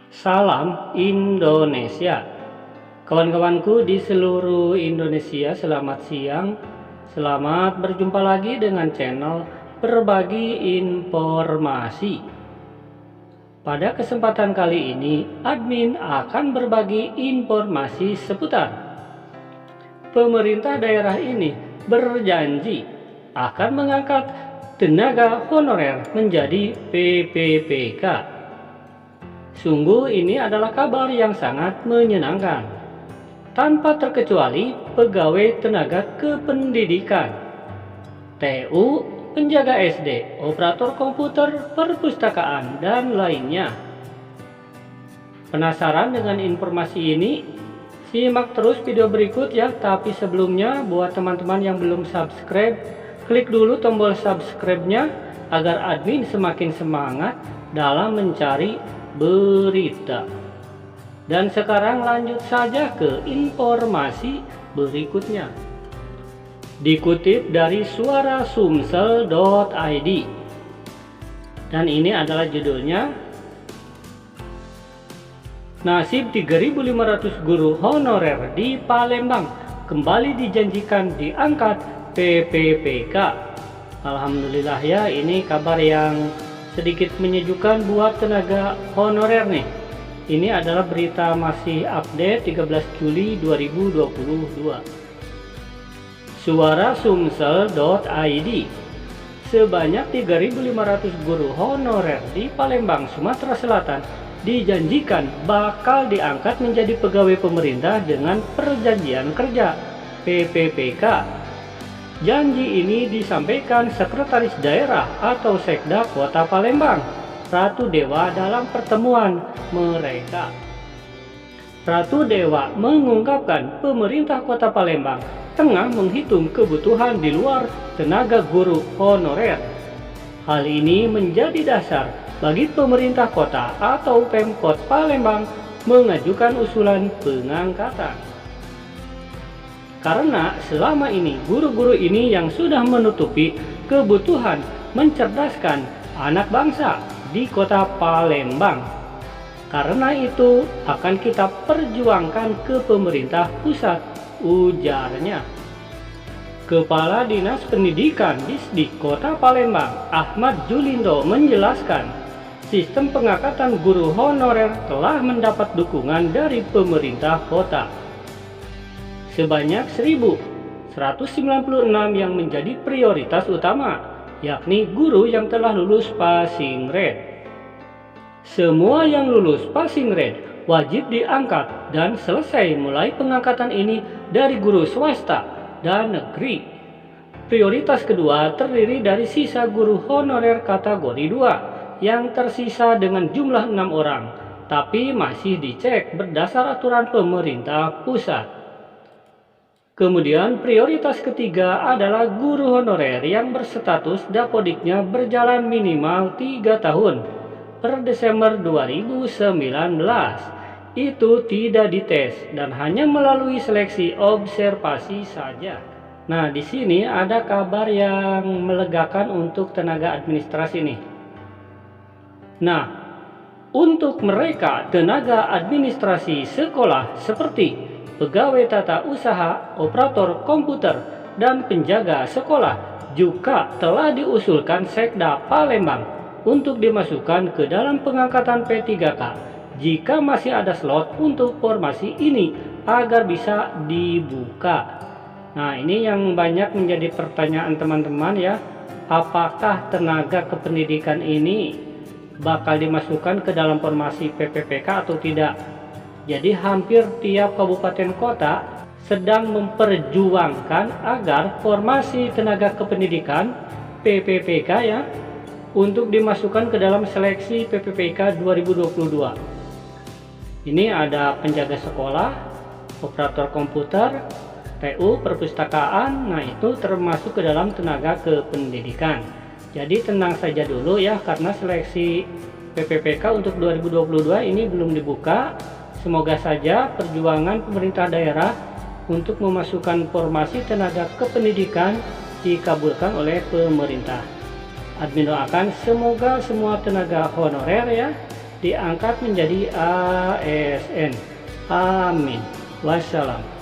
Salam Indonesia. Kawan-kawanku di seluruh Indonesia, selamat siang. Selamat berjumpa lagi dengan channel Berbagi Informasi. Pada kesempatan kali ini, admin akan berbagi informasi seputar pemerintah daerah ini berjanji akan mengangkat tenaga honorer menjadi PPPK. Sungguh ini adalah kabar yang sangat menyenangkan. Tanpa terkecuali pegawai tenaga kependidikan, TU, penjaga SD, operator komputer, perpustakaan, dan lainnya. Penasaran dengan informasi ini? Simak terus video berikut ya. Tapi sebelumnya, buat teman-teman yang belum subscribe, klik dulu tombol subscribe-nya agar admin semakin semangat dalam mencari berita. Dan sekarang lanjut saja ke informasi berikutnya. Dikutip dari suarasumsel.id, dan ini adalah judulnya, nasib 3.500 guru honorer di Palembang kembali dijanjikan diangkat PPPK. Alhamdulillah ya, ini kabar yang sedikit menyejukkan buat tenaga honorer nih. Ini adalah berita masih update 13 Juli 2022. Suarasumsel.id, sebanyak 3.500 guru honorer di Palembang, Sumatera Selatan dijanjikan bakal diangkat menjadi pegawai pemerintah dengan perjanjian kerja PPPK. Janji ini disampaikan Sekretaris Daerah atau Sekda Kota Palembang, Ratu Dewa, dalam pertemuan mereka. Ratu Dewa mengungkapkan pemerintah Kota Palembang tengah menghitung kebutuhan di luar tenaga guru honorer. Hal ini menjadi dasar bagi pemerintah kota atau Pemkot Palembang mengajukan usulan pengangkatan. Karena selama ini guru-guru ini yang sudah menutupi kebutuhan mencerdaskan anak bangsa di Kota Palembang. Karena itu akan kita perjuangkan ke pemerintah pusat, ujarnya. Kepala Dinas Pendidikan Disdik Kota Palembang, Ahmad Julindo, menjelaskan sistem pengangkatan guru honorer telah mendapat dukungan dari pemerintah kota. Sebanyak 1.196 yang menjadi prioritas utama, yakni guru yang telah lulus passing grade. Semua yang lulus passing grade wajib diangkat dan selesai mulai pengangkatan ini dari guru swasta dan negeri. Prioritas kedua terdiri dari sisa guru honorer kategori 2 yang tersisa dengan jumlah 6 orang, tapi masih dicek berdasar aturan pemerintah pusat. Kemudian prioritas ketiga adalah guru honorer yang berstatus dapodiknya berjalan minimal 3 tahun per Desember 2019. Itu tidak dites dan hanya melalui seleksi observasi saja. Nah, di sini ada kabar yang melegakan untuk tenaga administrasi nih. Nah, untuk mereka tenaga administrasi sekolah seperti pegawai tata usaha, operator komputer, dan penjaga sekolah juga telah diusulkan Sekda Palembang untuk dimasukkan ke dalam pengangkatan P3K jika masih ada slot untuk formasi ini agar bisa dibuka. Nah, ini yang banyak menjadi pertanyaan teman-teman ya. Apakah tenaga kependidikan ini bakal dimasukkan ke dalam formasi PPPK atau tidak? Jadi hampir tiap kabupaten kota sedang memperjuangkan agar formasi tenaga kependidikan PPPK ya untuk dimasukkan ke dalam seleksi PPPK 2022. Ini ada penjaga sekolah, operator komputer, TU, perpustakaan. Nah, itu termasuk ke dalam tenaga kependidikan. Jadi tenang saja dulu ya, karena seleksi PPPK untuk 2022 ini belum dibuka. Semoga saja perjuangan pemerintah daerah untuk memasukkan formasi tenaga kependidikan dikabulkan oleh pemerintah. Admin doakan semoga semua tenaga honorer ya diangkat menjadi ASN. Amin. Wassalam.